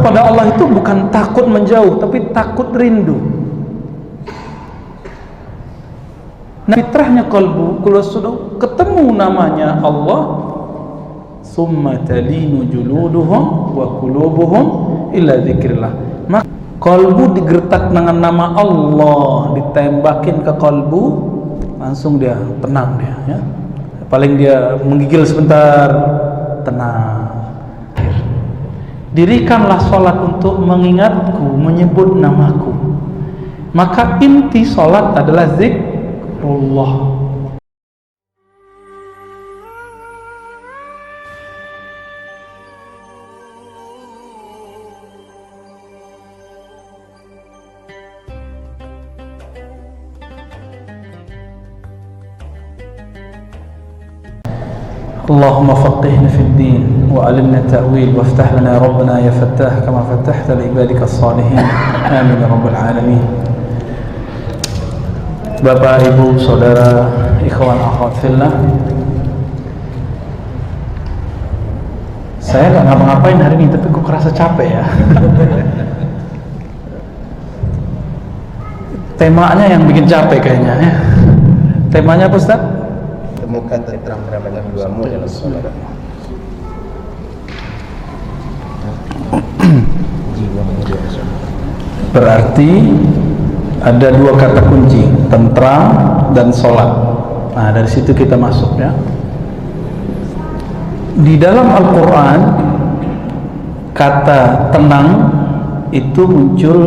pada Allah itu bukan takut menjauh, tapi takut rindu. Nah, fitrahnya kalbu, kalau sudah ketemu namanya Allah, summa talinu juluduhum wa qulubuhum illa dzikrillah. Maka kalbu digertak dengan nama Allah, ditembakin ke kalbu, langsung dia tenang dia, ya. Paling dia menggigil sebentar, tenang. Dirikanlah sholat untuk mengingatku, menyebut namaku. Maka inti sholat adalah zikrullah. اللهم فقهنا في الدين وعلمنا التأويل وافتح لنا ربنا يا فتاح كما فتحت لعبادك الصالحين آمين يا رب العالمين. Bapak, Ibu, Saudara, ikhwan akhwat fillah, saya nggak ngapa-ngapain hari ini, tapi kok kerasa capek ya. Temanya yang bikin capek kayaknya ya. Temanya apa, Ustaz? Temukan tentang dalam jiwamu dalam sholat. Berarti ada dua kata kunci, tentram dan sholat. Nah, dari situ kita masuk ya. Di dalam Al-Quran, kata tenang itu muncul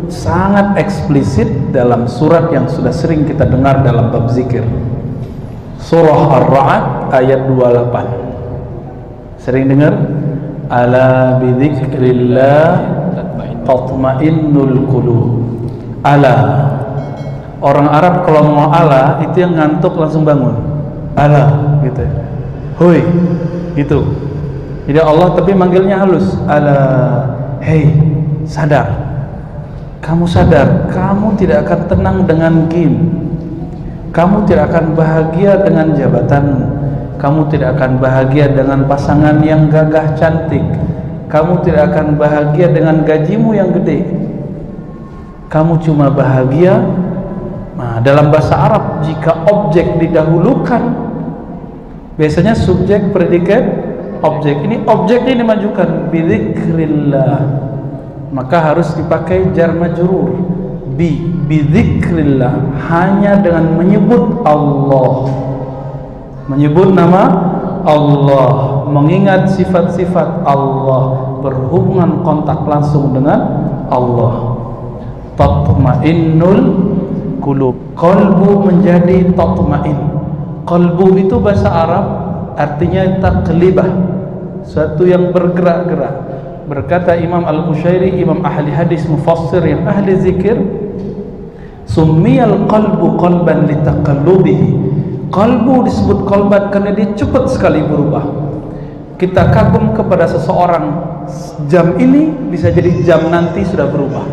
sangat eksplisit dalam surat yang sudah sering kita dengar dalam bab zikir. Surah Ar-Ra'd ayat 28. Sering dengar? Ala bidzikrillah tatmainnul qulub. Ala. Orang Arab kalau mau ala itu yang ngantuk langsung bangun. Ala gitu. Hoi gitu. Jadi Allah tapi manggilnya halus. Ala, hey, sadar. Kamu sadar, kamu tidak akan tenang dengan game. Kamu tidak akan bahagia dengan jabatanmu. Kamu tidak akan bahagia dengan pasangan yang gagah cantik. Kamu tidak akan bahagia dengan gajimu yang gede. Kamu cuma bahagia. Nah, dalam bahasa Arab jika objek didahulukan, biasanya subjek, predikat, objek. Ini objek ini dimajukan bidzikrillah. Maka harus dipakai jar majrur. Bidzikrillah, hanya dengan menyebut Allah, menyebut nama Allah, mengingat sifat-sifat Allah, berhubungan kontak langsung dengan Allah. Tatmainnul qulub, qalbu menjadi tatmain. Qalbu itu bahasa Arab artinya taqlibah, suatu yang bergerak-gerak. Berkata Imam Al-Qushairi, imam ahli hadis mufassir yang ahli zikir, summiyal qalbu qalban litaqallubihi. Qalbu disebut qalban karena dia cepat sekali berubah. Kita kagum kepada seseorang, jam ini bisa jadi jam nanti sudah berubah.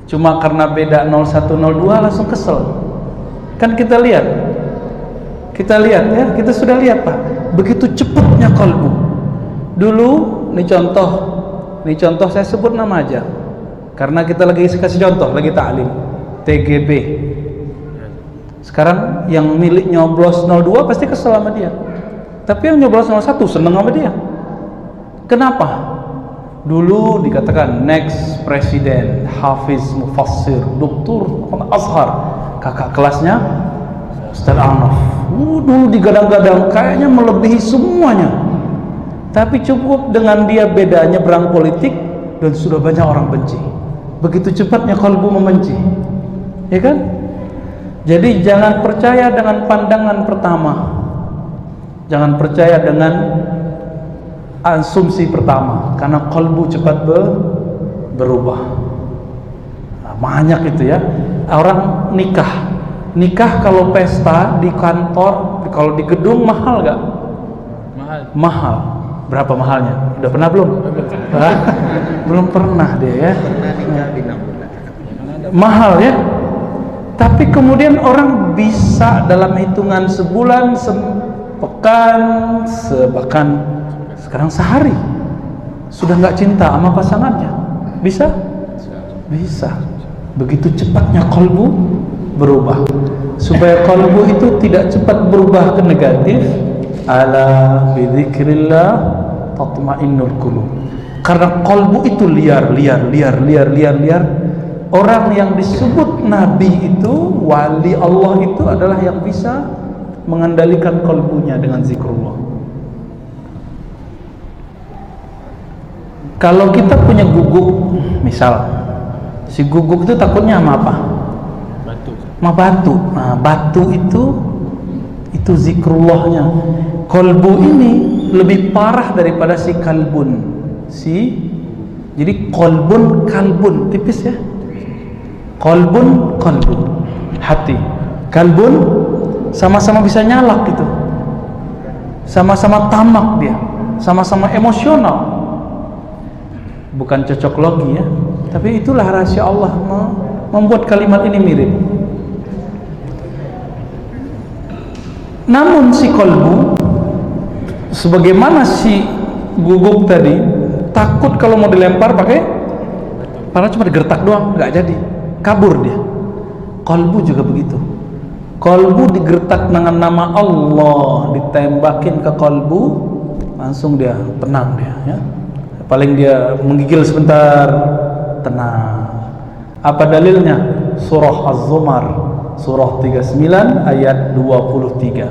Cuma karena beda 0102 langsung kesel. Kan kita lihat ya, kita sudah lihat Pak, begitu cepatnya qalbu. Dulu, ini contoh saya sebut nama aja. Karena kita lagi kasih contoh, lagi ta'lim TGB. Sekarang yang milik nyoblos 02 pasti kesel sama dia. Tapi yang nyoblos 01 seneng sama dia. Kenapa? Dulu dikatakan next presiden Hafiz Mufassir Dr. Azhar, kakak kelasnya Ustaz Arnaf. Dulu digadang-gadang kayaknya melebihi semuanya. Tapi cukup dengan dia beda nyebrang politik dan sudah banyak orang benci. Begitu cepatnya kalbu membenci, ya kan? Jadi jangan percaya dengan pandangan pertama, jangan percaya dengan asumsi pertama, karena kalbu cepat berubah. Nah, banyak itu ya. Orang nikah kalau pesta di kantor, kalau di gedung mahal gak? Mahal. Berapa mahalnya? Udah pernah belum? Belum pernah dia ya. Mahal ya. Tapi kemudian orang bisa dalam hitungan sebulan, sepekan, bahkan sekarang sehari sudah nggak cinta sama pasangannya? Bisa? Bisa. Begitu cepatnya qalbu berubah. Supaya qalbu itu tidak cepat berubah ke negatif, ala bidzikrillah tatma'innul qulub. Karena qalbu itu liar. Orang yang disebut nabi itu, wali Allah itu adalah yang bisa mengendalikan qalbunya dengan zikrullah. Kalau kita punya guguk, misal si guguk itu takutnya sama apa? Batu. Sama batu. Nah, batu itu zikrullahnya. Qalbu ini lebih parah daripada si kalbun. Jadi qalbun kalbun, tipis ya. Qalbun hati. Kalbun sama-sama bisa nyalak gitu. Sama-sama tamak dia, sama-sama emosional. Bukan cocok logi ya, tapi itulah rahasia Allah membuat kalimat ini mirip. Namun si qalbu, sebagaimana si guguk tadi, takut kalau mau dilempar pakai padahal cuma digertak doang, nggak jadi, kabur dia. Qalbu juga begitu. Qalbu digertak dengan nama Allah, ditembakin ke qalbu, langsung dia tenang dia ya. Paling dia menggigil sebentar, tenang. Apa dalilnya? Surah Az-Zumar, surah 39 ayat 23.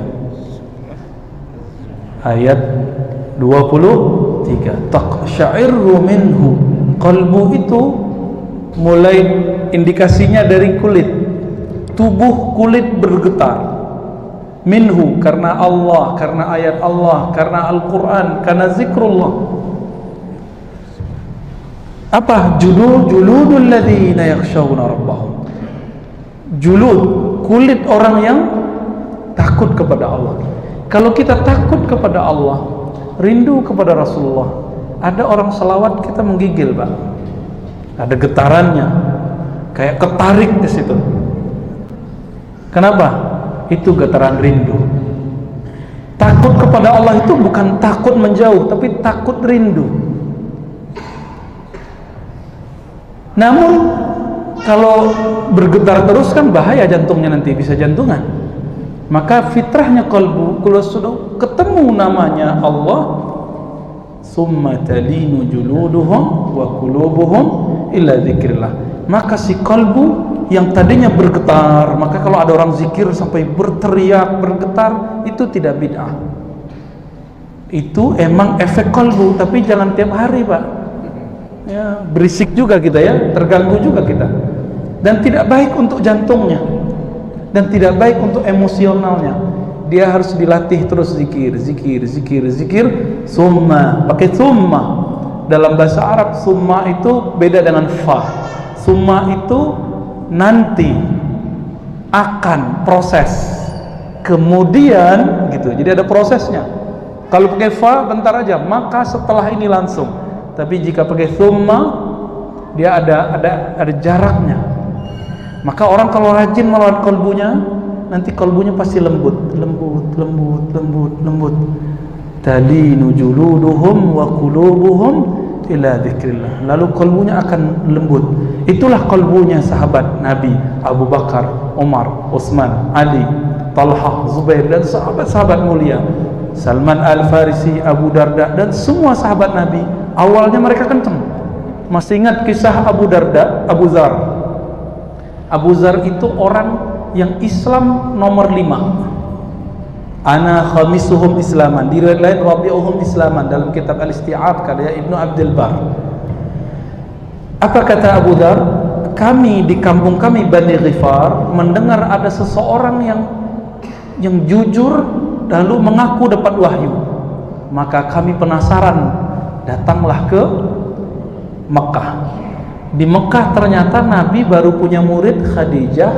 Ayat 23. Taqsya'irru minhu. Qalbu itu mulai indikasinya dari kulit. Tubuh kulit bergetar. Minhu, karena Allah, karena ayat Allah, karena Al-Quran, karena zikrullah. Apa? Juludul ladzina yakhshawna rabbahum. Julud, kulit orang yang takut kepada Allah. Kalau kita takut kepada Allah, rindu kepada Rasulullah, ada orang selawat kita menggigil, Pak. Ada getarannya, kayak ketarik di situ. Kenapa? Itu getaran rindu. Takut kepada Allah itu bukan takut menjauh, tapi takut rindu. Namun kalau bergetar terus kan bahaya, jantungnya nanti bisa jantungan. Maka fitrahnya qalbu, kalau sudah ketemu namanya Allah, summa talinu juluduhum wa qulubuhum illa dzikrillah. Maka si qalbu yang tadinya bergetar, maka kalau ada orang zikir sampai berteriak, bergetar, itu tidak bid'ah. Itu emang efek qalbu, tapi jangan tiap hari, Pak. Ya, berisik juga kita ya, terganggu juga kita, dan tidak baik untuk jantungnya, dan tidak baik untuk emosionalnya. Dia harus dilatih terus zikir. Summa, pakai summa. Dalam bahasa Arab summa itu beda dengan fa. Summa itu nanti, akan, proses, kemudian gitu. Jadi ada prosesnya. Kalau pakai fa bentar aja, maka setelah ini langsung. Tapi jika pakai thumma, dia ada jaraknya. Maka orang kalau rajin merawat kalbunya, nanti kalbunya pasti lembut. Talinu juluduhum wa qulubuhum ila dzikrillah. Lalu kalbunya akan lembut. Itulah kalbunya sahabat Nabi Abu Bakar, Umar, Utsman, Ali, Talha, Zubair, dan sahabat-sahabat mulia, Salman Al-Farisi, Abu Darda, dan semua sahabat Nabi. Awalnya mereka kenceng. Masih ingat kisah Abu Darda, Abu Zar. Abu Zar itu orang yang Islam nomor 5. Ana khamisuhum islaman, di riwayat lain rabi'uhum islaman, dalam kitab Al-Isti'ab karya Ibnu Abdul Bar. Apa kata Abu Dzar? Kami di kampung kami Bani Ghifar mendengar ada seseorang yang jujur lalu mengaku dapat wahyu. Maka kami penasaran, datanglah ke Mekah. Di Mekah ternyata Nabi baru punya murid Khadijah,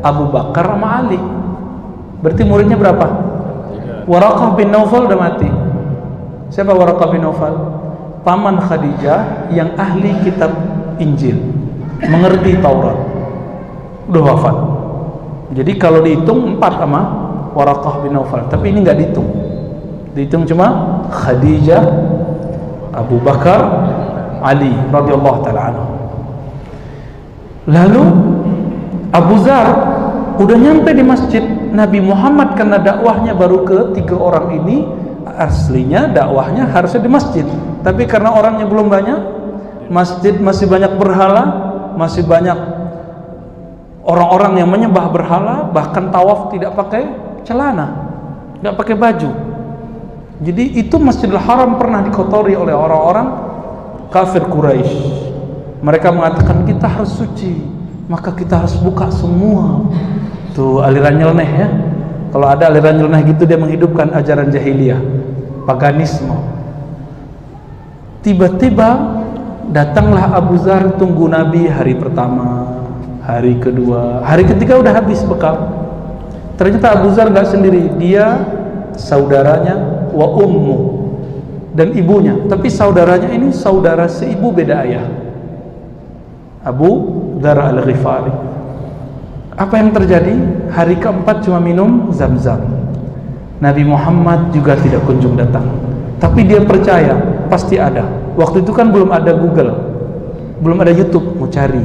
Abu Bakar sama Ali. Berarti muridnya berapa? Waraqah bin Naufal udah mati. Siapa Waraqah bin Naufal? Paman Khadijah yang ahli kitab Injil, mengerti Taurat, udah wafat. Jadi kalau dihitung 4 sama Waraqah bin Naufal, tapi ini nggak dihitung. Dihitung cuma Khadijah, Abu Bakar, Ali radhiyallahu taala anhu. Lalu Abu Dzar udah nyampe di masjid Nabi Muhammad, karena dakwahnya baru ke 3 orang ini. Aslinya dakwahnya harusnya di masjid, tapi karena orangnya belum banyak, masjid masih banyak berhala, masih banyak orang-orang yang menyembah berhala, bahkan tawaf tidak pakai celana, tidak pakai baju. Jadi itu Masjidil Haram pernah dikotori oleh orang-orang kafir Quraisy. Mereka mengatakan kita harus suci, maka kita harus buka semua. Tuh aliran nyeleneh ya. Kalau ada aliran nyeleneh gitu, dia menghidupkan ajaran jahiliyah, paganisme. Tiba-tiba datanglah Abu Dzar, tunggu Nabi hari pertama, hari kedua, hari ketiga udah habis bekal. Ternyata Abu Dzar nggak sendiri, dia saudaranya wa ummu dan ibunya. Tapi saudaranya ini saudara seibu beda ayah, Abu Dzar al-Ghifari. Apa yang terjadi? Hari keempat cuma minum Zam-Zam. Nabi Muhammad juga tidak kunjung datang, tapi dia percaya pasti ada. Waktu itu kan belum ada Google, belum ada YouTube. Mau cari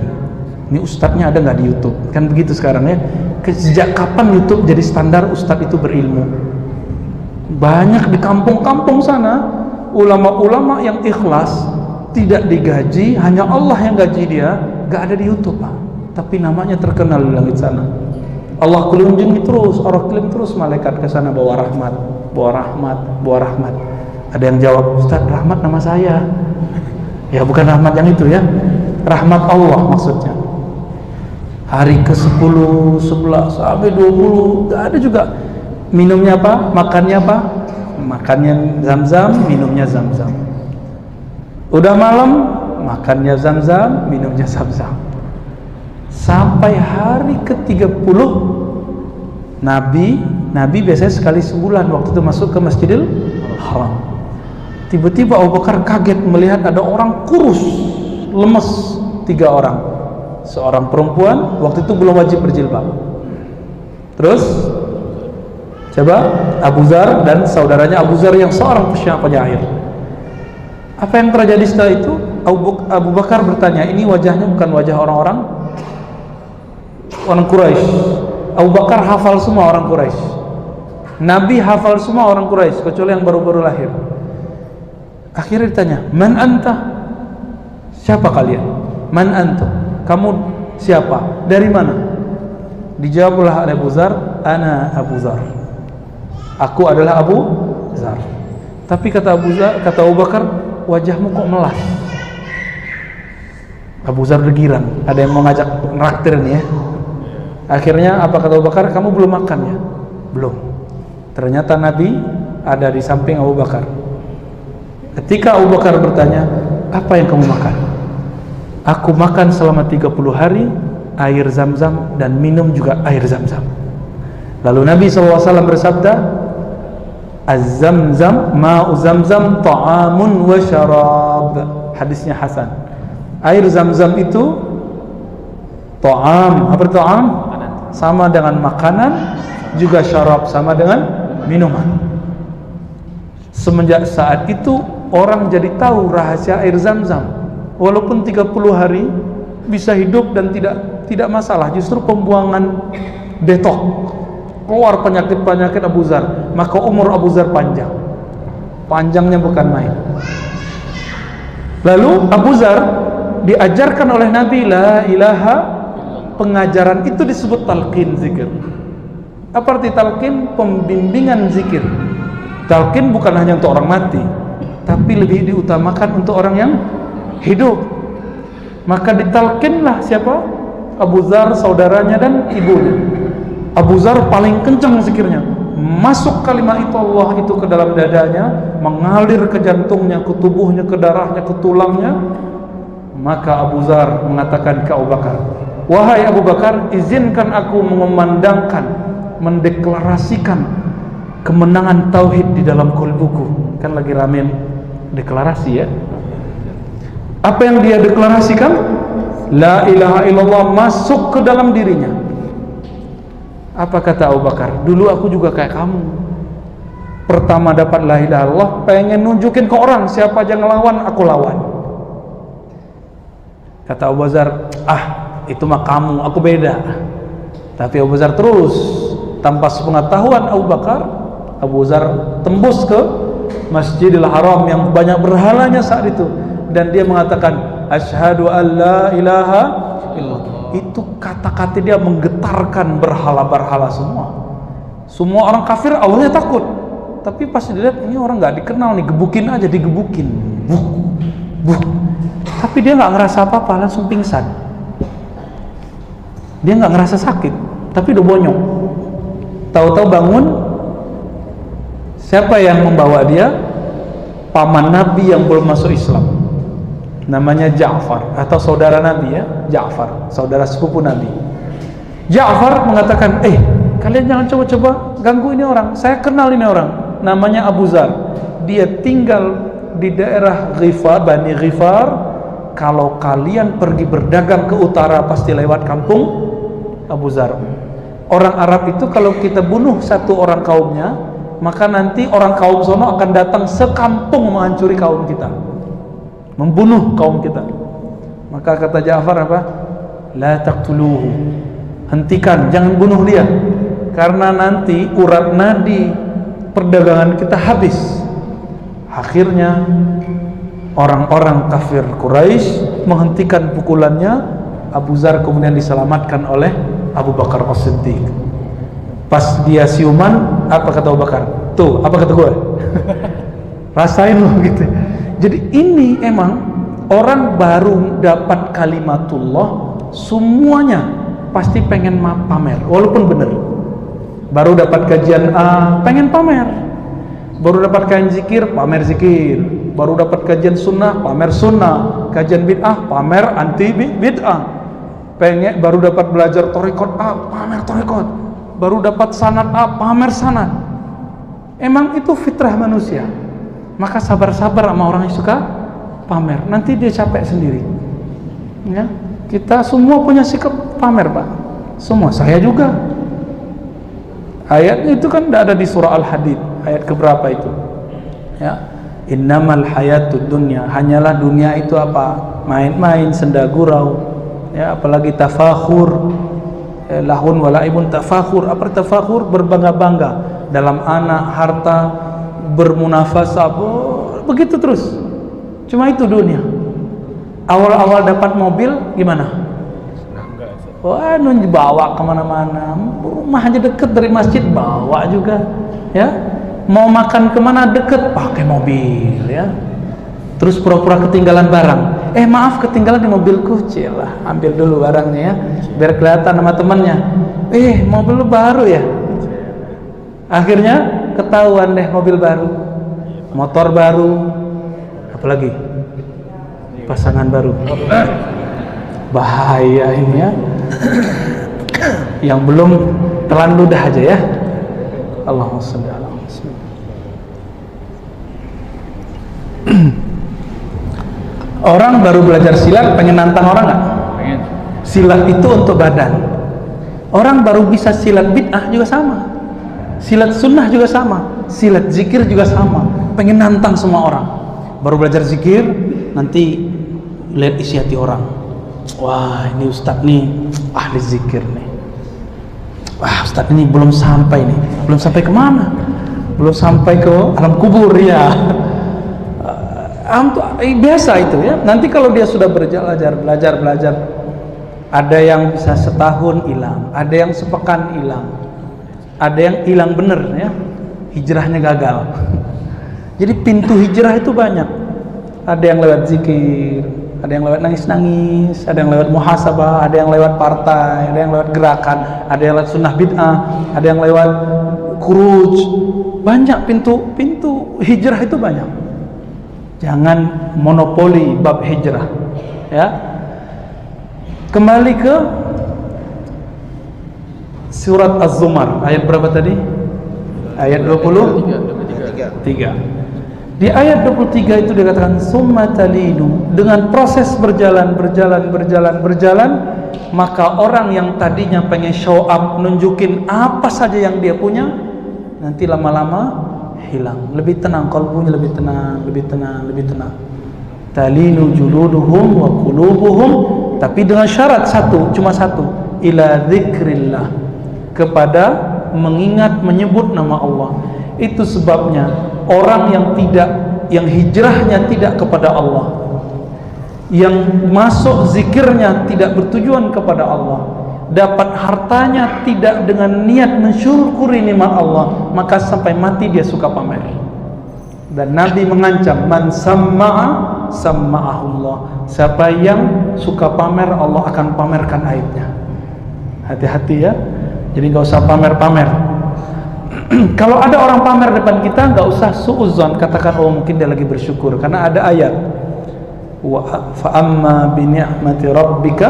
ini ustadznya ada nggak di YouTube, kan begitu sekarang ya. Sejak kapan YouTube jadi standar ustadz itu berilmu? Banyak di kampung-kampung sana ulama-ulama yang ikhlas, tidak digaji, hanya Allah yang gaji dia, nggak ada di YouTube Pak, tapi namanya terkenal di langit sana. Allah kelunjungi terus, orang kirim terus malaikat ke sana bawa rahmat, bawa rahmat, bawa rahmat. Ada yang jawab, Ustaz, rahmat nama saya. Ya bukan rahmat yang itu ya, rahmat Allah maksudnya. Hari ke-10, 11 sampai 20 gak ada juga. Minumnya apa? Makannya apa? Makannya Zam-Zam, minumnya Zam-Zam. Udah malam, makannya Zam-Zam, minumnya Zam-Zam. Sampai hari ke-30 Nabi biasanya sekali sebulan waktu itu masuk ke Masjidil Haram. Tiba-tiba Abu Bakar kaget melihat ada orang kurus, lemes, 3 orang. Seorang perempuan, waktu itu belum wajib berjilbab. Terus coba Abu Dzar dan saudaranya Abu Dzar yang seorang penyair. Apa yang terjadi setelah itu? Abu Bakar bertanya, ini wajahnya bukan wajah orang Quraisy. Abu Bakar hafal semua orang Quraisy. Nabi hafal semua orang Quraisy kecuali yang baru-baru lahir. Akhirnya ditanya, "Man anta?" Siapa kalian? "Man antum?" Kamu siapa? Dari mana? Dijawablah oleh Abu Dzar, "Ana Abu Dzar." Aku adalah Abu Dzar. Tapi kata Abu Bakar, "Wajahmu kok melas?" Abu Dzar bergirang, ada yang mau ngajak nraktir nih ya. Akhirnya apa kata Abu Bakar? "Kamu belum makan ya?" "Belum." Ternyata Nabi ada di samping Abu Bakar. Ketika Abu Bakar bertanya, "Apa yang kamu makan?" "Aku makan selama 30 hari air Zam-Zam dan minum juga air Zam-Zam." Lalu Nabi SAW bersabda, "Az-Zam-Zam, ma'u Zam-Zam ta'amun wa syarab." Hadisnya hasan. Air Zam-Zam itu ta'am. Apa itu ta'am? Sama dengan makanan, juga syarab sama dengan minuman. Semenjak saat itu orang jadi tahu rahasia air Zam-Zam. Walaupun 30 hari bisa hidup dan tidak masalah, justru pembuangan detok, keluar penyakit-penyakit Abu Dzar, maka umur Abu Dzar panjangnya bukan main. Lalu Abu Dzar diajarkan oleh Nabi la ilaha, pengajaran itu disebut talqin zikir. Apa arti talqin? Pembimbingan zikir. Talqin bukan hanya untuk orang mati, tapi lebih diutamakan untuk orang yang hidup. Maka ditalqinlah siapa? Abu Dzar, saudaranya dan ibunya. Abu Dzar paling kencang zikirnya. Masuk kalimat itu Allah itu ke dalam dadanya, mengalir ke jantungnya, ke tubuhnya, ke darahnya, ke tulangnya. Maka Abu Dzar mengatakan ke Abu Bakar, "Wahai Abu Bakar, izinkan aku mengumandangkan, mendeklarasikan kemenangan tauhid di dalam qalbuku." Kan lagi rame deklarasi ya. Apa yang dia deklarasikan? La ilaha illallah masuk ke dalam dirinya. Apa kata Abu Bakar? Dulu aku juga kayak kamu, pertama dapat la ilaha illallah, pengen nunjukin ke orang, siapa aja ngelawan, aku lawan. Kata Abu Dzar, itu mah kamu, aku beda. Tapi Abu Dzar terus, tanpa sepengetahuan Abu Bakar, Abu Dzar tembus ke Masjidil Haram yang banyak berhalanya saat itu, dan dia mengatakan asyhadu an la ilaha illallah. Itu kata-kata dia menggetarkan berhala-berhala semua. Semua orang kafir awalnya takut, tapi pas dilihat ini orang nggak dikenal nih, gebukin aja, digebukin, buh. Tapi dia nggak ngerasa apa-apa, langsung pingsan. Dia nggak ngerasa sakit, tapi udah bonyok. Tahu-tahu bangun, siapa yang membawa dia? Paman Nabi yang belum masuk Islam, namanya Ja'far, atau saudara Nabi ya, Ja'far, saudara sepupu Nabi. Ja'far mengatakan, kalian jangan coba-coba ganggu ini orang, saya kenal ini orang, namanya Abu Dzar, dia tinggal di daerah Ghifar, Bani Ghifar. Kalau kalian pergi berdagang ke utara pasti lewat kampung Abu Dzar. Orang Arab itu kalau kita bunuh satu orang kaumnya, maka nanti orang kaum sono akan datang sekampung menghancuri kaum kita, membunuh kaum kita. Maka kata Ja'far apa? La taqtuluhu, hentikan, jangan bunuh dia, karena nanti urat nadi perdagangan kita habis. Akhirnya orang-orang kafir Quraisy menghentikan pukulannya. Abu Dzar kemudian diselamatkan oleh Abu Bakar As-Siddiq. Pas dia siuman, apa kata Abu Bakar? Tuh, apa kata gue? Rasain loh gitu. Jadi ini emang orang baru dapat kalimatullah, semuanya pasti pengen pamer, walaupun benar. Baru dapat kajian A, pengen pamer. Baru dapat kajian zikir, pamer zikir. Baru dapat kajian sunnah, pamer sunnah. Kajian bid'ah, pamer anti bid'ah. Baru dapat belajar thariqat A, pamer thariqat. Baru dapat sanad A, pamer sanad. Emang itu fitrah manusia. Maka sabar-sabar sama orang yang suka pamer, nanti dia capek sendiri ya. Kita semua punya sikap pamer, Pak, semua, saya juga. Ayatnya itu kan ada di surah Al-Hadid, ayat keberapa itu ya, innamal hayatud dunya, hanyalah dunia itu apa? Main-main, senda gurau ya, apalagi tafakhur, lahun walaibun. Tafakhur, apa tafakhur? Berbangga-bangga dalam anak, harta, bermunafasah, begitu terus. Cuma itu dunia. Awal-awal dapat mobil gimana? Wah, bawa kemana-mana. Rumah aja deket dari masjid, bawa juga ya. Mau makan kemana deket, pakai mobil ya. Terus pura-pura ketinggalan barang. Maaf, ketinggalan di mobilku. Cilah, ambil dulu barangnya ya, biar kelihatan sama temannya. Mobil lu baru ya. Akhirnya ketahuan deh, mobil baru, motor baru, apalagi pasangan baru. Bahaya ini ya. Yang belum telan ludah aja ya. Allahumma shalli ala Muhammad. Orang baru belajar silat pengen nantang orang nggak? Pengen. Silat itu untuk badan. Orang baru bisa silat bid'ah juga sama, silat sunnah juga sama, silat zikir juga sama, pengen nantang semua orang. Baru belajar zikir, nanti lihat isi hati orang, wah ini ustadz nih ahli zikir nih, wah ustadz ini belum sampai nih, belum sampai kemana? Belum sampai ke alam kubur ya. Biasa itu ya. Nanti kalau dia sudah belajar, ada yang bisa setahun hilang, ada yang sepekan hilang, ada yang hilang bener ya, hijrahnya gagal. Jadi pintu hijrah itu banyak. Ada yang lewat zikir, ada yang lewat nangis-nangis, ada yang lewat muhasabah, ada yang lewat partai, ada yang lewat gerakan, ada yang lewat sunnah bid'ah, ada yang lewat khuruj. Banyak pintu hijrah itu banyak. Jangan monopoli bab hijrah ya. Kembali ke surat Az-Zumar, ayat berapa tadi? Ayat 23. Di ayat 23 itu dikatakan summa talinu, dengan proses berjalan, maka orang yang tadinya pengen show up, nunjukin apa saja yang dia punya, nanti lama-lama hilang, lebih tenang, kalbunya lebih tenang, lebih tenang, lebih tenang. Talinu juluduhum wa qulubuhum, tapi dengan syarat satu, cuma satu, ila dzikrillah, kepada mengingat, menyebut nama Allah. Itu sebabnya orang yang hijrahnya tidak kepada Allah, yang masuk zikirnya tidak bertujuan kepada Allah, dapat hartanya tidak dengan niat mensyukuri nikmat Allah, maka sampai mati dia suka pamer. Dan Nabi mengancam, man samma'a samma'ahullah, siapa yang suka pamer, Allah akan pamerkan aibnya. Hati-hati ya, jadi nggak usah pamer-pamer. Kalau ada orang pamer depan kita, nggak usah suudzon, katakan oh mungkin dia lagi bersyukur, karena ada ayat fa amma bi ni'mati rabbika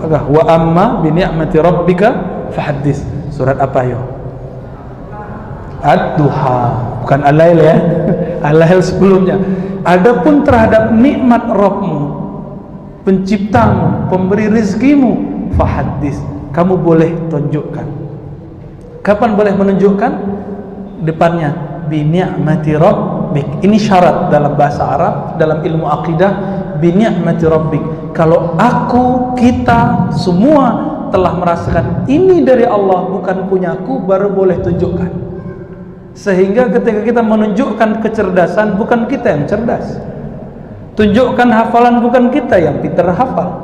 wa amma bi ni'mati rabbika fahaddits. Surat apa yo? Ad-Duha, bukan Al-Lail ya. Al-Lail sebelumnya. Adapun terhadap nikmat Rabbmu, penciptamu, pemberi rezekimu, fahaddits, kamu boleh tunjukkan. Kapan boleh menunjukkan? Depannya bi ni'mati rabbik. Ini syarat dalam bahasa Arab, dalam ilmu akidah, bi ni'mati rabbik. Kalau aku, kita semua telah merasakan ini dari Allah, bukan punyaku, baru boleh tunjukkan. Sehingga ketika kita menunjukkan kecerdasan, bukan kita yang cerdas. Tunjukkan hafalan, bukan kita yang pintar hafal.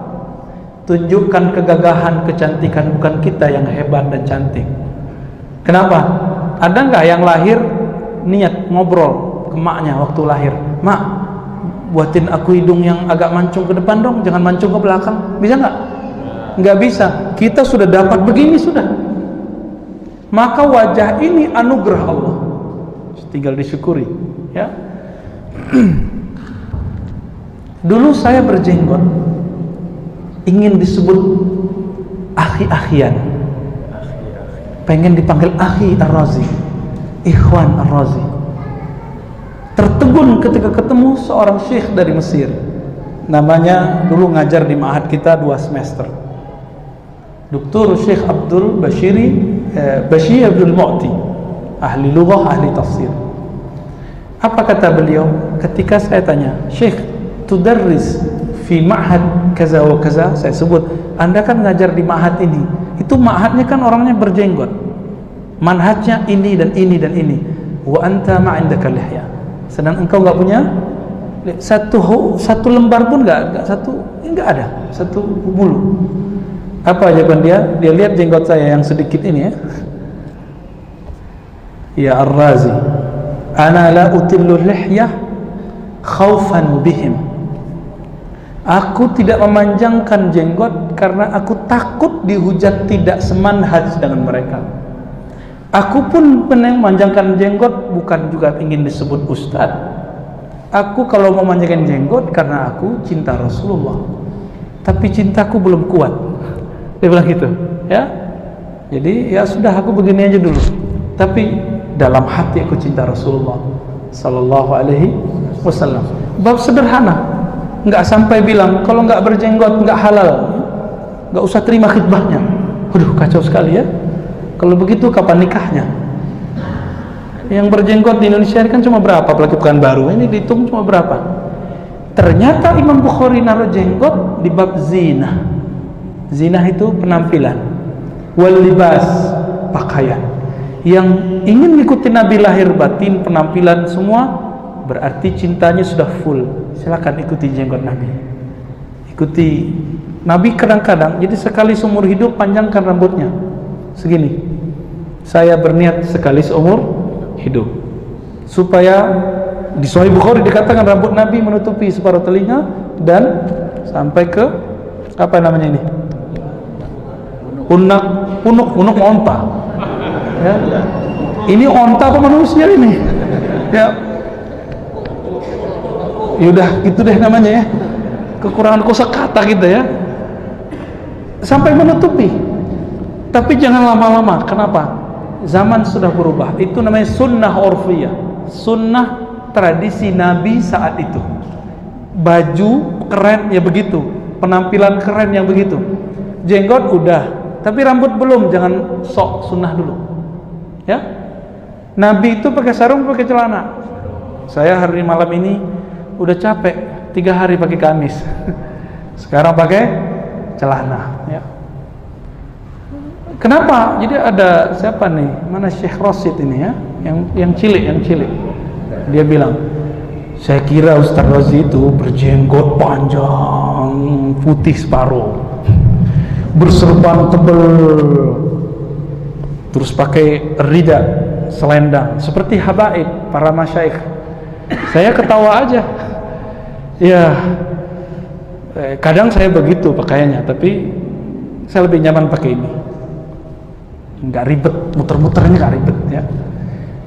Tunjukkan kegagahan, kecantikan, bukan kita yang hebat dan cantik. Kenapa? Ada nggak yang lahir niat ngobrol ke maknya waktu lahir, mak, buatin aku hidung yang agak mancung ke depan dong, jangan mancung ke belakang. Bisa nggak? Nggak bisa. Kita sudah dapat begini sudah. Maka wajah ini anugerah Allah, tinggal disyukuri ya. Dulu saya berjenggot, ingin disebut akhi-akhian, pengen dipanggil akhi Ar-Razi, ikhwan Ar-Razi. Tertegun ketika ketemu seorang syekh dari Mesir, namanya dulu ngajar di ma'had kita 2 semester, Dr. Syekh Abdul Bashir Abdul Mu'ti, ahli lughah, ahli tafsir. Apa kata beliau ketika saya tanya, Syekh, tudarris fi ma'had kaza wa kaza, saya sebut, Anda kan ngajar di ma'had ini, itu ma'hadnya kan orangnya berjenggot, manhajnya ini dan ini dan ini, wa anta ma'indaka lihya, sedang engkau enggak punya satu lembar pun enggak ada, satu bulu. Apa jawaban dia? Dia lihat jenggot saya yang sedikit ini ya. Ya Ar-Razi, ana la utillu lihyah khaufan bihim. Aku tidak memanjangkan jenggot karena aku takut dihujat tidak semanhaj dengan mereka. Aku pun memanjangkan jenggot bukan juga ingin disebut ustaz. Aku kalau memanjangkan jenggot karena aku cinta Rasulullah, tapi cintaku belum kuat. Dia bilang gitu ya. Jadi ya sudah, aku begini aja dulu, tapi dalam hati aku cinta Rasulullah sallallahu alaihi wasallam. Bab sederhana, nggak sampai bilang kalau nggak berjenggot nggak halal, nggak usah terima khidbahnya. Waduh, kacau sekali ya. Kalau begitu kapan nikahnya? Yang berjenggot di Indonesia kan cuma berapa, apalagi Pekanbaru ini dihitung cuma berapa. Ternyata Imam Bukhari naruh jenggot di bab zina. Zina itu penampilan, wal libas, pakaian. Yang ingin mengikuti Nabi lahir batin, penampilan semua, berarti cintanya sudah full. Silakan ikuti jenggot Nabi. Ikuti Nabi kadang-kadang, jadi sekali seumur hidup panjangkan rambutnya segini. Saya berniat sekali seumur hidup, supaya di Sahih Bukhari dikatakan rambut Nabi menutupi separuh telinga dan sampai ke apa namanya ini, punuk onta ya. Ini onta apa manusia ini ya? Yaudah gitu deh namanya ya, kekurangan kosakata kita ya, sampai menutupi. Tapi jangan lama-lama. Kenapa? Zaman sudah berubah. Itu namanya sunnah urfiyah, sunnah tradisi Nabi saat itu. Baju keren ya begitu, penampilan keren yang begitu. Jenggot udah, tapi rambut belum, jangan sok sunnah dulu ya. Nabi itu pakai sarung, pakai celana. Saya hari malam ini udah capek 3 hari pakai gamis. Sekarang pakai celana, ya. Kenapa? Jadi ada siapa nih? Mana Syekh Rosid ini ya? Yang cilik. Dia bilang, saya kira Ustaz Rozi itu berjenggot panjang, putih separuh, berserban tebal, terus pakai rida, selendang, seperti habaib para masyaikh. Saya ketawa aja. Ya, kadang saya begitu pakaiannya, tapi saya lebih nyaman pakai ini. Nggak ribet, muter-muternya nggak ribet ya.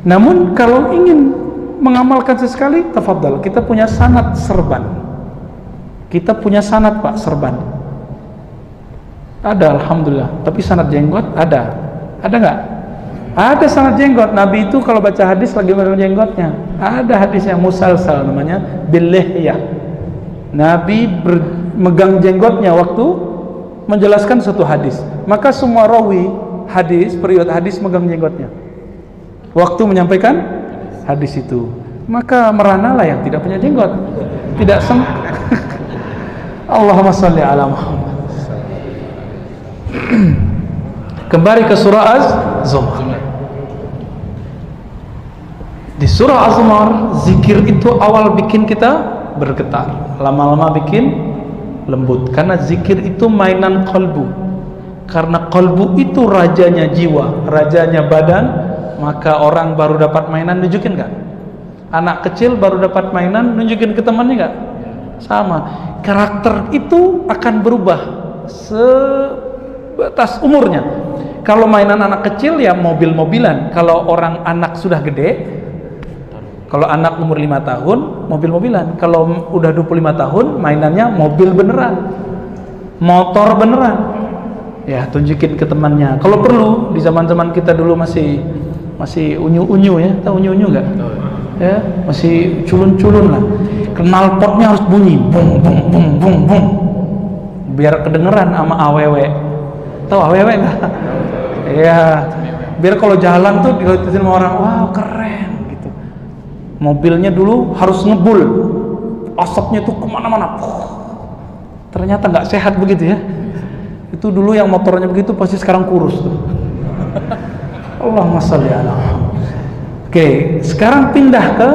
Namun kalau ingin mengamalkan sesekali, tafadhal, kita punya sanad serban. Kita punya sanad Pak serban. Ada, alhamdulillah. Tapi sanad jenggot ada nggak? Ada sanad jenggot. Nabi itu kalau baca hadis lagi megang jenggotnya. Ada hadis yang musalsal namanya billahyah. Nabi megang jenggotnya waktu menjelaskan suatu hadis. Maka semua rawi hadis, periwayat hadis megang jenggotnya waktu menyampaikan hadis itu. Maka meranalah yang tidak punya jenggot, tidak Allahumma sholli ala Muhammad. Kembali ke surah Az-Zumar. Di surah Az-Zumar, zikir itu awal bikin kita bergetar, lama-lama bikin lembut, karena zikir itu mainan qalbu. Karena kalbu itu rajanya jiwa, rajanya badan, maka orang baru dapat mainan, nunjukin gak? Anak kecil baru dapat mainan, nunjukin ke temannya gak? Sama. Karakter itu akan berubah sebatas umurnya. Kalau mainan anak kecil ya mobil-mobilan. Kalau orang anak sudah gede, kalau anak umur 5 tahun, mobil-mobilan. Kalau udah 25 tahun, mainannya mobil beneran, motor beneran. Ya, tunjukin ke temannya. Kalau perlu, di zaman-zaman kita dulu masih unyu-unyu ya, tahu unyu-unyu nggak? Ya, masih culun-culun lah. Knalpotnya harus bunyi, bung bung bung bung bung, biar kedengeran sama awewe. Tahu awewe nggak? Ya, biar kalau jalan tuh dilihatin sama orang, wow keren gitu. Mobilnya dulu harus ngebul, asapnya tuh kemana-mana. Ternyata nggak sehat begitu ya. Itu dulu yang motornya begitu pasti sekarang kurus tuh. Allahumma sholli ala Muhammad. Oke, sekarang pindah ke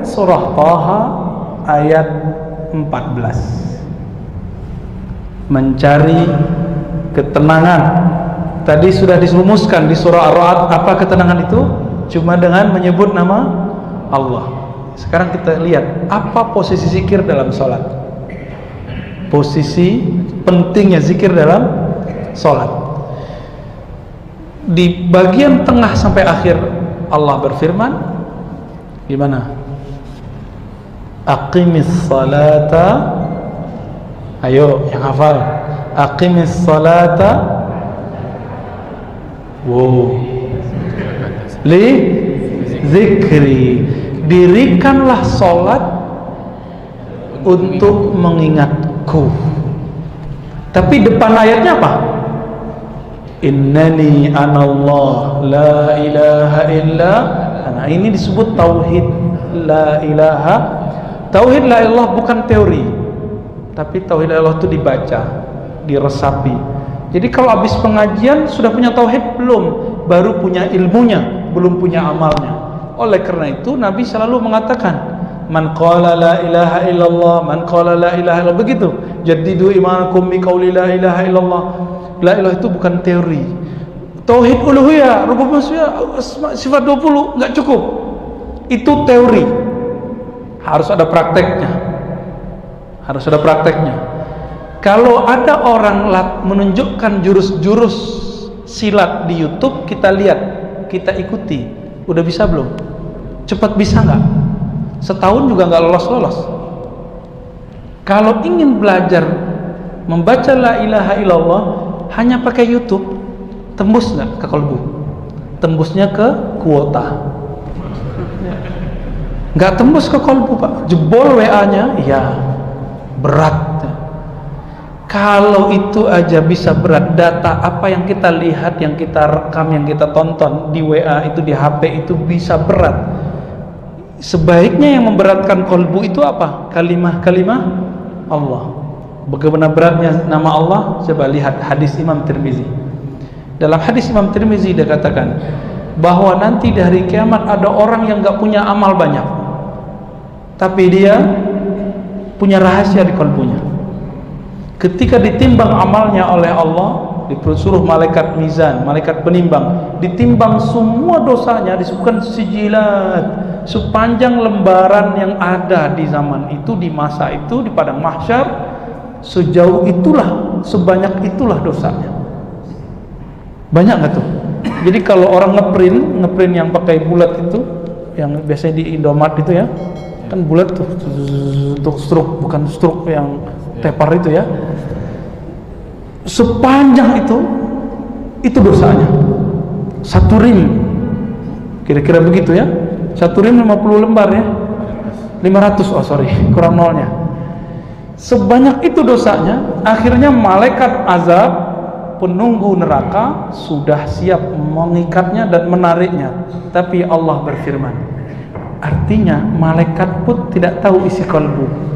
surah Thaha ayat 14. Mencari ketenangan. Tadi sudah dirumuskan di surah Ar-Ra'd apa ketenangan itu? Cuma dengan menyebut nama Allah. Sekarang kita lihat apa posisi zikir dalam sholat. Posisi pentingnya zikir dalam sholat. Di bagian tengah sampai akhir Allah berfirman gimana? Aqimis salata, ayo yang hafal, aqimis salata li zikri, dirikanlah sholat untuk mengingatku. Tapi depan ayatnya apa? Innani anallah la ilaha illa ana. Ini disebut tauhid la ilaha. Tauhid la ilallah bukan teori, tapi tauhid la ilallah itu dibaca, diresapi. Jadi kalau habis pengajian sudah punya tauhid belum? Baru punya ilmunya, belum punya amalnya. Oleh karena itu Nabi selalu mengatakan, man qala la ilaha illallah, man qala la ilaha illallah, begitu. Jaddidu imanakum bi qauli la ilaha illallah. La ilaha itu bukan teori. Tauhid uluhiyah, rububiyah, sifat 20 enggak cukup. Itu teori. Harus ada prakteknya. Harus ada prakteknya. Kalau ada orang menunjukkan jurus-jurus silat di YouTube, kita lihat, kita ikuti. Udah bisa belum? Cepat bisa nggak? Setahun juga nggak lolos-lolos. Kalau ingin belajar membaca la ilaha illallah hanya pakai YouTube, tembus nggak ke kalbu? Tembusnya ke kuota. Nggak tembus ke kalbu, Pak. Jebol WA-nya, iya, berat. Kalau itu aja bisa berat, data apa yang kita lihat, yang kita rekam, yang kita tonton di WA itu, di HP itu bisa berat. Sebaiknya yang memberatkan kolbu itu apa? Kalimah-kalimah Allah. Bagaimana beratnya nama Allah? Coba lihat hadis Imam Tirmizi. Dalam hadis Imam Tirmizi dia katakan bahwa nanti di hari kiamat ada orang yang gak punya amal banyak, tapi dia punya rahasia di kolbunya. Ketika ditimbang amalnya oleh Allah, disuruh malaikat mizan, malaikat penimbang, ditimbang semua dosanya, disebutkan sijilat, sepanjang lembaran yang ada di zaman itu, di masa itu, di padang mahsyar, sejauh itulah, sebanyak itulah dosanya. Banyak nggak tuh? Jadi kalau orang ngeprint yang pakai bulat itu, yang biasanya di Indomaret itu ya, kan bulat tuh, untuk struk, bukan struk yang tepar itu ya. Sepanjang itu dosanya. Satu rim, kira-kira begitu ya. Satu rim 50 lembar ya. 500, oh sorry, kurang nolnya. Sebanyak itu dosanya, akhirnya malaikat azab, penunggu neraka sudah siap mengikatnya dan menariknya. Tapi Allah berfirman, artinya malaikat pun tidak tahu isi kolbu.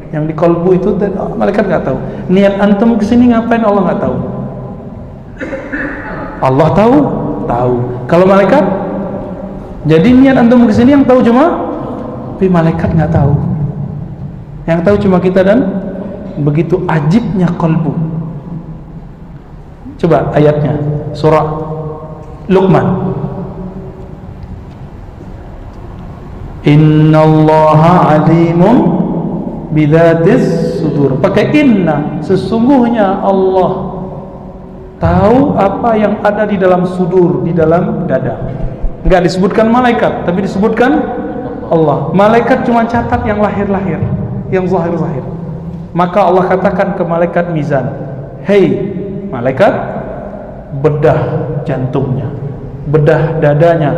Yang di kolbu itu malaikat nggak tahu. Niat antum kesini ngapain Allah nggak tahu. Allah tahu. Kalau malaikat, jadi niat antum kesini yang tahu cuma, tapi malaikat nggak tahu. Yang tahu cuma kita. Dan begitu ajibnya kolbu. Coba ayatnya, surah Luqman. Innallaha alimun bidzatis sudur. Pakai inna, sesungguhnya Allah tahu apa yang ada di dalam sudur, di dalam dada. Enggak disebutkan malaikat, tapi disebutkan Allah. Malaikat cuma catat yang lahir-lahir, yang zahir-zahir. Maka Allah katakan ke malaikat mizan, hei malaikat, bedah jantungnya, bedah dadanya,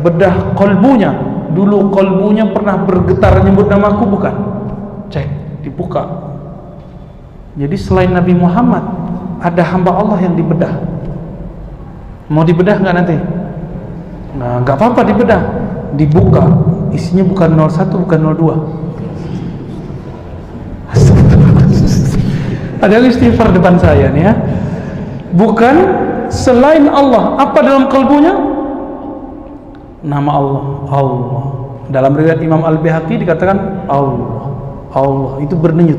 bedah kolbunya. Dulu kolbunya pernah bergetar nyebut namaku bukan? Cek, dibuka. Jadi selain Nabi Muhammad ada hamba Allah yang dibedah. Mau dibedah nggak nanti? Nah, nggak apa-apa dibedah. Dibuka, isinya bukan 01, bukan 02. Ada istighfar depan saya nih ya. Bukan selain Allah. Apa dalam kalbunya? Nama Allah. Allah. Dalam riwayat Imam Al-Baihaqi dikatakan Allah itu berdenyut.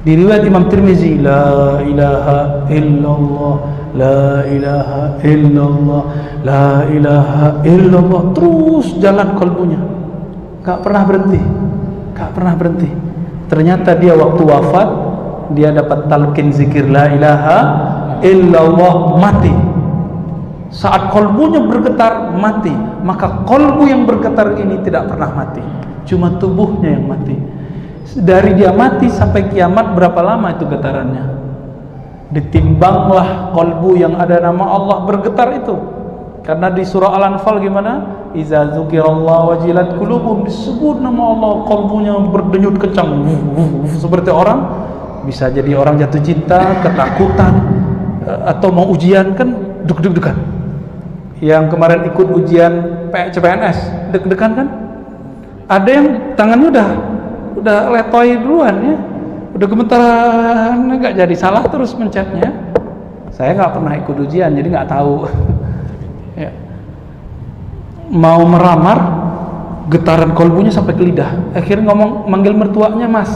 Di riwayat Imam Tirmizi, la ilaha illallah, la ilaha illallah, la ilaha illallah. Terus jalan kalbunya, gak pernah berhenti. Ternyata dia waktu wafat, dia dapat talqin zikir la ilaha illallah, mati. Saat kolbunya bergetar, mati. Maka kolbu yang bergetar ini tidak pernah mati, cuma tubuhnya yang mati. Dari dia mati sampai kiamat berapa lama itu getarannya? Ditimbanglah kolbu yang ada nama Allah bergetar itu. Karena di surah Al-Anfal gimana? Iza dzukirallahu wajilat qulubuhum, disebut nama Allah, kolbunya berdenyut kencang. Seperti orang, bisa jadi orang jatuh cinta, ketakutan, atau mau ujian kan deg-degan. Yang kemarin ikut ujian CPNS deg-degan kan? Ada yang tangannya udah letoy duluan ya, udah gemetaran, nggak jadi, salah terus mencetnya. Saya nggak pernah ikut ujian jadi nggak tahu. Ya. Mau meramar, getaran kolbunya sampai ke lidah, akhirnya ngomong manggil mertuanya mas,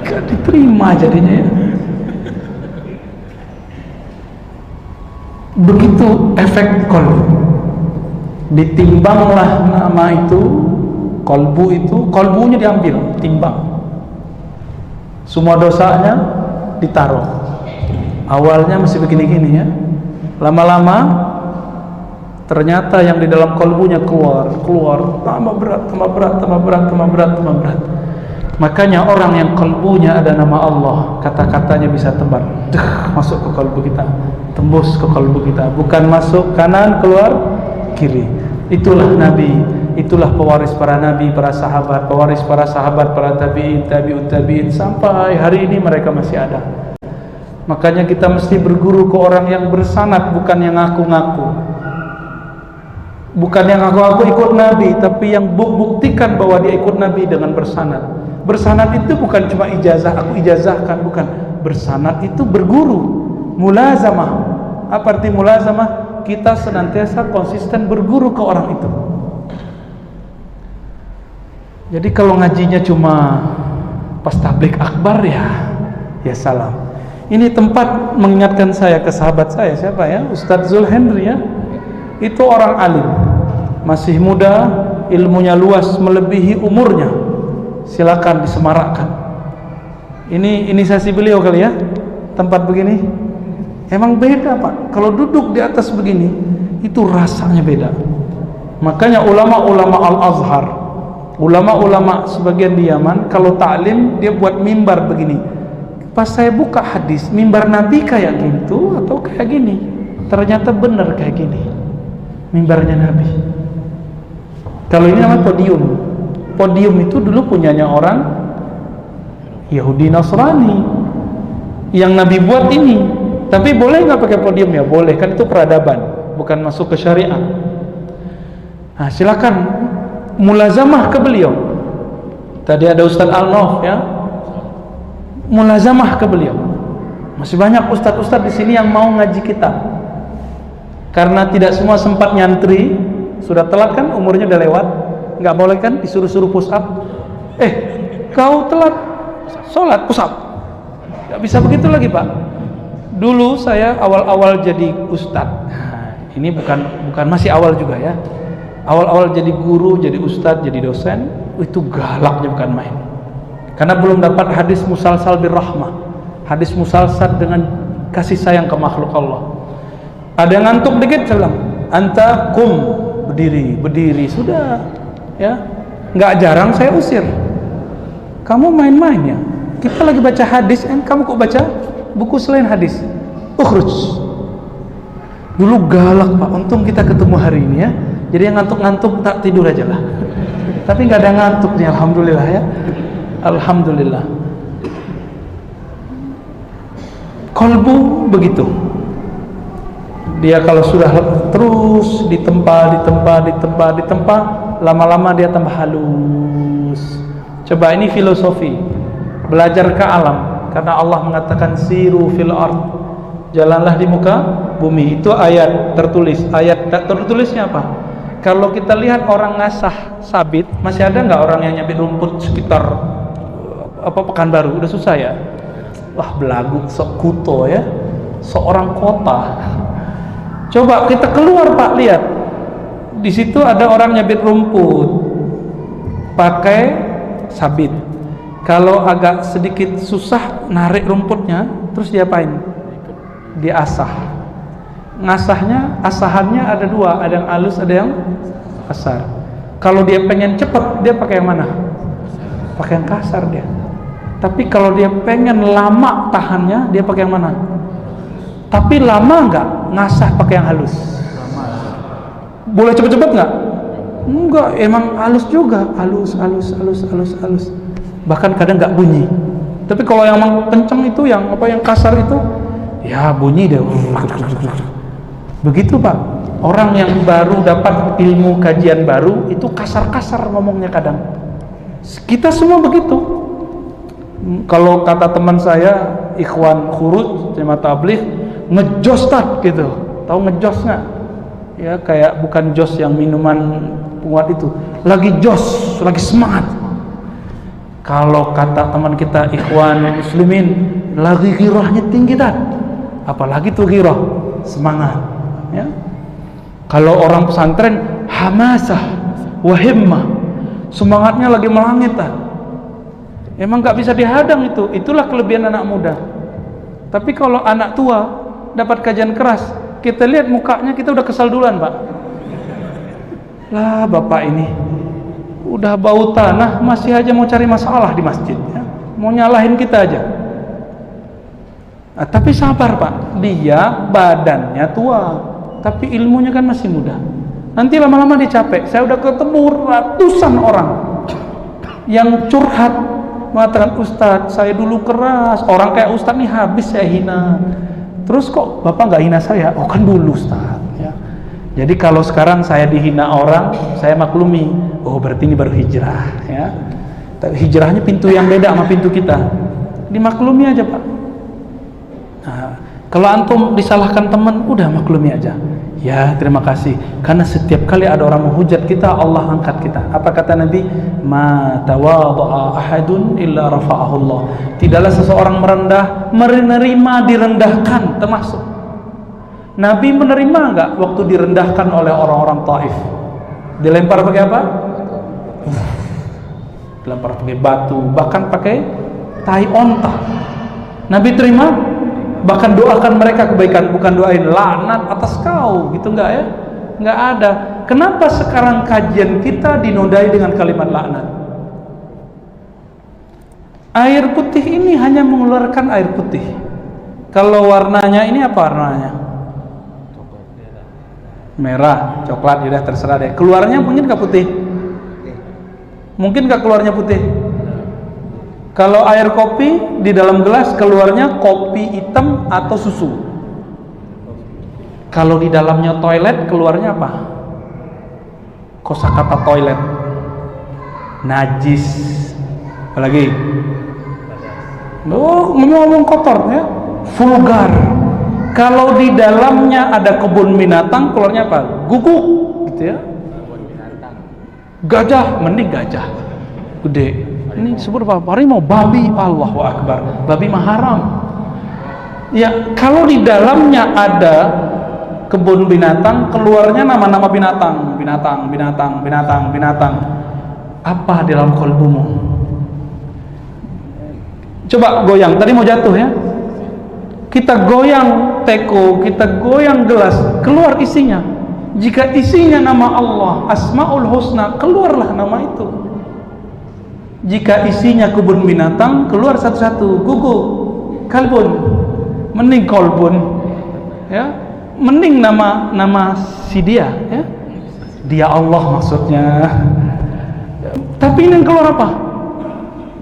gak diterima jadinya ya. Begitu efek kolbu. Ditimbanglah nama itu, kolbu itu, kolbunya diambil, timbang. Semua dosanya ditaruh. Awalnya masih begini-gini ya. Lama-lama ternyata yang di dalam kolbunya keluar, tambah berat. Makanya orang yang kolbunya ada nama Allah, kata-katanya bisa tebar, masuk ke kolbu kita, tembus ke kolbu kita, bukan masuk kanan keluar kiri. Itulah Nabi itulah pewaris para nabi, para sahabat, pewaris para sahabat, para tabi'in, tabi'ut tabi'in, sampai hari ini mereka masih ada. Makanya kita mesti berguru ke orang yang bersanad, bukan yang ngaku-ngaku. Bukan yang ngaku-ngaku ikut nabi, tapi yang buktikan bahwa dia ikut nabi dengan bersanad. Bersanad itu bukan cuma ijazah, aku ijazahkan, bukan. Bersanad itu berguru, mulazamah. Apa arti mulazamah? Kita senantiasa konsisten berguru ke orang itu. Jadi kalau ngajinya cuma pas tablik akbar, ya salam. Ini tempat mengingatkan saya ke sahabat saya, siapa ya? Ustadz Zul Henry ya. Itu orang alim, masih muda, ilmunya luas melebihi umurnya. Silakan disemarakkan. Ini inisiasi beliau kali ya, tempat begini. Emang beda Pak, kalau duduk di atas begini, itu rasanya beda. Makanya ulama-ulama Al-Azhar, ulama-ulama sebagian di Yaman, kalau ta'lim dia buat mimbar begini. Pas saya buka hadis, mimbar Nabi kayak gitu atau kayak gini? Ternyata benar kayak gini, mimbarnya Nabi. Kalau ini namanya podium. Podium itu dulu punyanya orang Yahudi Nasrani, yang Nabi buat ini. Tapi boleh nggak pakai podium? Ya boleh, kan itu peradaban, bukan masuk ke syariat. Nah silakan mulazamah ke beliau. Tadi ada Ustadz Al-Nof ya, mulazamah ke beliau. Masih banyak ustadz-ustadz di sini yang mau ngaji kita. Karena tidak semua sempat nyantri, sudah telat kan, umurnya udah lewat, nggak boleh kan disuruh-suruh push up. Kau telat sholat push up, nggak bisa begitu lagi Pak. Dulu saya awal-awal jadi ustadz, ini bukan masih awal juga ya. Awal-awal jadi guru, jadi ustadz, jadi dosen, itu galaknya bukan main. Karena belum dapat hadis musalsal birrahmah, hadis musalsal dengan kasih sayang ke makhluk Allah. Ada yang ngantuk dikit, saya bilang, anta kum, berdiri, sudah ya. Nggak jarang saya usir. Kamu main-main ya, kita lagi baca hadis, kamu kok baca buku selain hadis? Ukhruj. Dulu galak Pak, untung kita ketemu hari ini ya. Jadi yang ngantuk-ngantuk tak tidur aja lah. Tapi nggak ada ngantuk nih, alhamdulillah ya. Alhamdulillah. Kolbu begitu. Dia kalau sudah terus ditempa, lama-lama dia tambah halus. Coba ini filosofi, belajar ke alam. Karena Allah mengatakan siru fil ard, jalanlah di muka bumi. Itu ayat tertulis. Ayat tak tertulisnya apa? Kalau kita lihat orang ngasah sabit, masih ada nggak orang yang nyabit rumput sekitar Pekanbaru? Udah susah ya. Wah belagu, sok kuto ya, seorang kota. Coba kita keluar Pak, lihat di situ ada orang nyabit rumput pakai sabit. Kalau agak sedikit susah narik rumputnya, terus diapain? Diasah. Ngasahnya, asahannya ada dua, ada yang halus, ada yang kasar. Kalau dia pengen cepat, dia pakai yang mana? Pakai yang kasar dia. Tapi kalau dia pengen lama tahannya, dia pakai yang mana? Tapi lama nggak ngasah pakai yang halus? Boleh cepet-cepet nggak? Enggak, emang halus juga, halus. Bahkan kadang nggak bunyi. Tapi kalau yang kenceng itu, yang kasar itu, ya bunyi deh. Begitu Pak. Orang yang baru dapat ilmu kajian baru itu kasar-kasar ngomongnya kadang. Kita semua begitu. Kalau kata teman saya, ikhwan khuruj, jemaah tabligh, ngejos tak gitu. Tahu ngejos nggak? Ya kayak bukan jos yang minuman kuat itu. Lagi jos, lagi semangat. Kalau kata teman kita ikhwan muslimin, lagi ghirahnya tinggi tak? Apalagi tuh ghirah, semangat. Ya. Kalau orang pesantren hamasah, wahimmah, semangatnya lagi melangit tak? Emang nggak bisa dihadang itu. Itulah kelebihan anak muda. Tapi kalau anak tua dapat kajian keras, kita lihat mukanya, kita udah kesal duluan Pak. Lah bapak ini udah bau tanah masih aja mau cari masalah di masjid ya? Mau nyalahin kita aja. Nah, tapi sabar Pak, dia badannya tua tapi ilmunya kan masih muda. Nanti lama-lama dia capek. Saya udah ketemu ratusan orang yang curhat mengatakan, Ustadz saya dulu keras, orang kayak Ustadz nih habis saya hina. Terus kok Bapak nggak hina saya? Oh kan dulu Ustadz ya. Jadi kalau sekarang saya dihina orang, saya maklumi. Oh berarti ini baru hijrah ya. Hijrahnya pintu yang beda sama pintu kita. Dimaklumi aja Pak. Nah, kalau antum disalahkan teman, udah maklumi aja. Ya terima kasih. Karena setiap kali ada orang menghujat kita, Allah angkat kita. Apa kata Nabi? Ma tawadha'a ahadun illa rafa'ahu Allah. Tidaklah seseorang menerima direndahkan, termasuk Nabi menerima enggak waktu direndahkan oleh orang-orang Taif? Dilempar pakai apa? Dilempar pakai batu, bahkan pakai tai onta. Nabi terima? Bahkan doakan mereka kebaikan, bukan doain laknat atas kau, gitu enggak ya? Enggak ada. Kenapa sekarang kajian kita dinodai dengan kalimat laknat? Air putih ini hanya mengeluarkan air putih. Kalau warnanya ini apa warnanya? Merah, coklat, ya terserah deh. Keluarnya mungkin nggak putih? Mungkin nggak keluarnya putih? Kalau air kopi di dalam gelas keluarnya kopi hitam atau susu. Kalau di dalamnya toilet keluarnya apa? Kosakata toilet. Najis. Apalagi? Oh, ngomong kotor ya. Vulgar. Kalau di dalamnya ada kebun binatang keluarnya apa? Guguk, gitu ya. Gajah, mending gajah. Gede. Ini disebut apa? Harimau, babi, Allahu Akbar. Babi mah haram. Ya, kalau di dalamnya ada kebun binatang, keluarnya nama-nama binatang. Apa di dalam kalbumu? Coba goyang, tadi mau jatuh ya. Kita goyang teko, kita goyang gelas, keluar isinya. Jika isinya nama Allah, Asmaul Husna, keluarlah nama itu. Jika isinya kebun binatang, keluar satu-satu. Guguk, kalbun, mending kolbun, ya, mending nama si dia, ya, dia Allah maksudnya. Tapi ini yang keluar apa?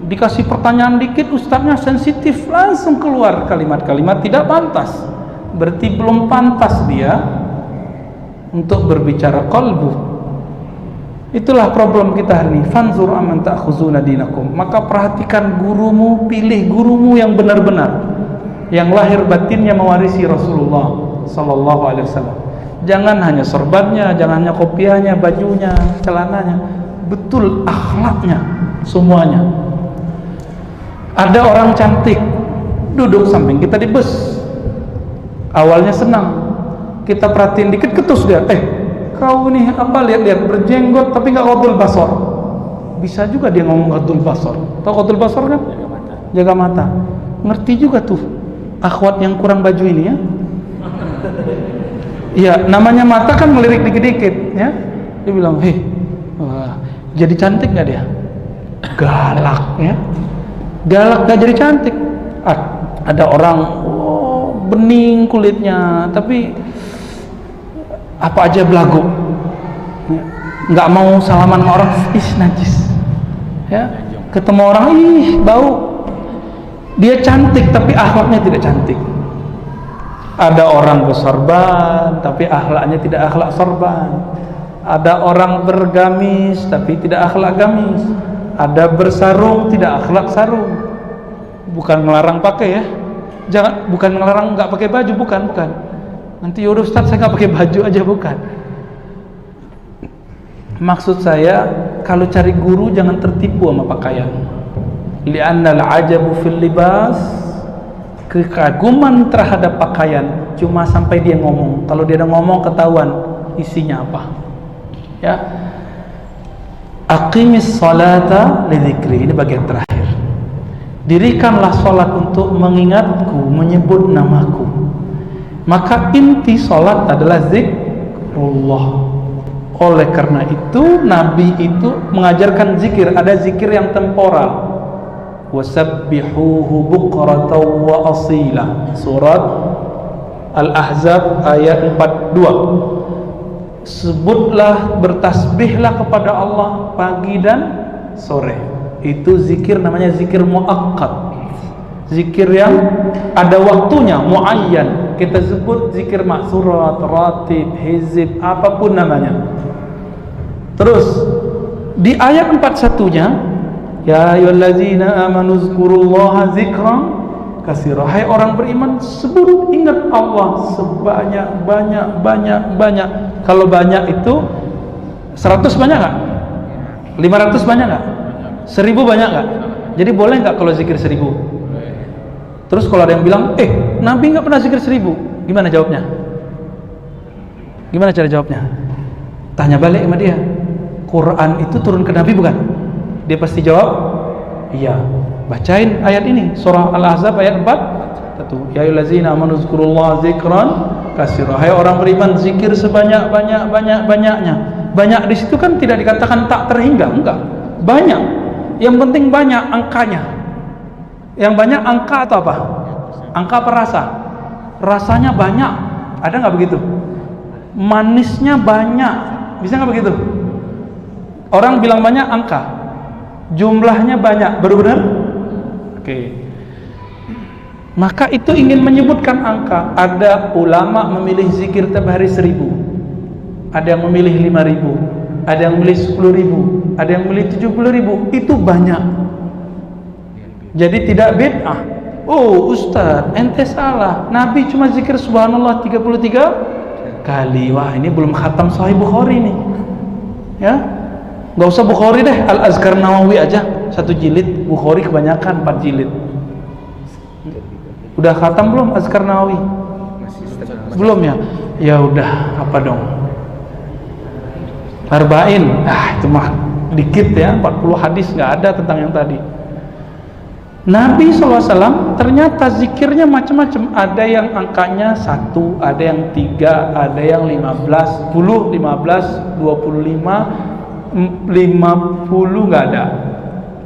Dikasih pertanyaan dikit, ustadznya sensitif, langsung keluar kalimat-kalimat tidak pantas. Berarti belum pantas dia untuk berbicara qalbu. Itulah problem kita hari ini. Fanzur amman ta'khuzuna dinakum. Maka perhatikan gurumu, pilih gurumu yang benar-benar, yang lahir batinnya mewarisi Rasulullah sallallahu alaihi wasallam. Jangan hanya sorbannya, jangan hanya kopiahnya, bajunya, celananya, betul akhlaknya semuanya. Ada orang cantik duduk samping kita di bus. Awalnya senang. Kita perhatiin dikit ketus dia. Kau nih apa lihat-lihat berjenggot tapi nggak qatul basar. Bisa juga dia ngomong qatul basar. Tahu qatul basar kan? Jaga mata. Ngerti juga tuh akhwat yang kurang baju ini ya. Iya, namanya mata kan melirik dikit-dikit ya. Dia bilang, jadi cantik nggak dia? Galak ya. Galak nggak jadi cantik. Ada orang bening kulitnya tapi apa aja belagu, nggak mau salaman sama orang, najis ya. Ketemu orang, bau. Dia cantik tapi akhlaknya tidak cantik. Ada orang bersorban tapi akhlaknya tidak akhlak sorban. Ada orang bergamis tapi tidak akhlak gamis. Ada bersarung tidak akhlak sarung. Bukan melarang pakai ya, bukan melarang nggak pakai baju, bukan. Nanti yaudah Ustaz saya nggak pakai baju aja, bukan. Maksud saya kalau cari guru jangan tertipu sama pakaian. Li'annal ajabu fil libas, kekaguman terhadap pakaian cuma sampai dia ngomong. Kalau dia udah ngomong ketahuan isinya apa. Ya. Aqimis salata lidzikri, ini bagian terakhir. Dirikanlah salat untuk mengingatku, menyebut namaku. Maka inti salat adalah zikrullah. Oleh karena itu Nabi itu mengajarkan zikir. Ada zikir yang temporal. Wasabbihuhu bukratan wa asila. Surat Al-Ahzab ayat 42. sebutlah, bertasbihlah kepada Allah pagi dan sore. Itu zikir namanya zikir muakkad, zikir yang ada waktunya, muayyan. Kita sebut zikir maksurat, ratib, hizib, apapun namanya. Terus di ayat 41-nya, ya ayyuhallazina amanu zkurullaha zikran katsira. Hai orang beriman, sebut, ingat Allah sebanyak-banyak. Kalau banyak itu 100 banyak nggak? 500 banyak nggak? 1000 banyak nggak? Jadi boleh nggak kalau zikir 1000? Terus kalau ada yang bilang, Nabi nggak pernah zikir 1000, gimana jawabnya? Gimana cara jawabnya? Tanya balik sama dia. Quran itu turun ke Nabi bukan? Dia pasti jawab, iya. Bacain ayat ini, surah Al-Ahzab ayat 4. Ya ayyuhallazina amanu zkurullaha zikran katsira. Hai orang beriman, zikir sebanyak-banyaknya. Banyak di situ kan tidak dikatakan tak terhingga, enggak. Banyak. Yang penting banyak angkanya. Yang banyak angka atau apa? Angka perasa. Rasanya banyak. Ada nggak begitu? Manisnya banyak. Bisa nggak begitu? Orang bilang banyak angka. Jumlahnya banyak. Baru benar? Oke. Maka itu ingin menyebutkan angka. Ada ulama memilih zikir tiap hari 1000. Ada yang memilih 5000. Ada yang memilih 10.000. Ada yang memilih 70.000. Itu banyak. Jadi tidak bid'ah. Oh Ustaz, ente salah. Nabi cuma zikir subhanallah 33 kali. Wah, ini belum khatam Sahih Bukhari nih. Ya, nggak usah Bukhari deh, Al-Azkar Nawawi aja 1 jilid. Bukhari kebanyakan 4 jilid. Udah khatam belum Azkar Nawawi? Belum ya? Ya udah, apa dong? Arba'in. Itu mah dikit ya, 40 hadis nggak ada tentang yang tadi. Nabi SAW ternyata zikirnya macam-macam. Ada yang angkanya 1, ada yang 3, ada yang 15, 10, 15, 25, 50 nggak ada.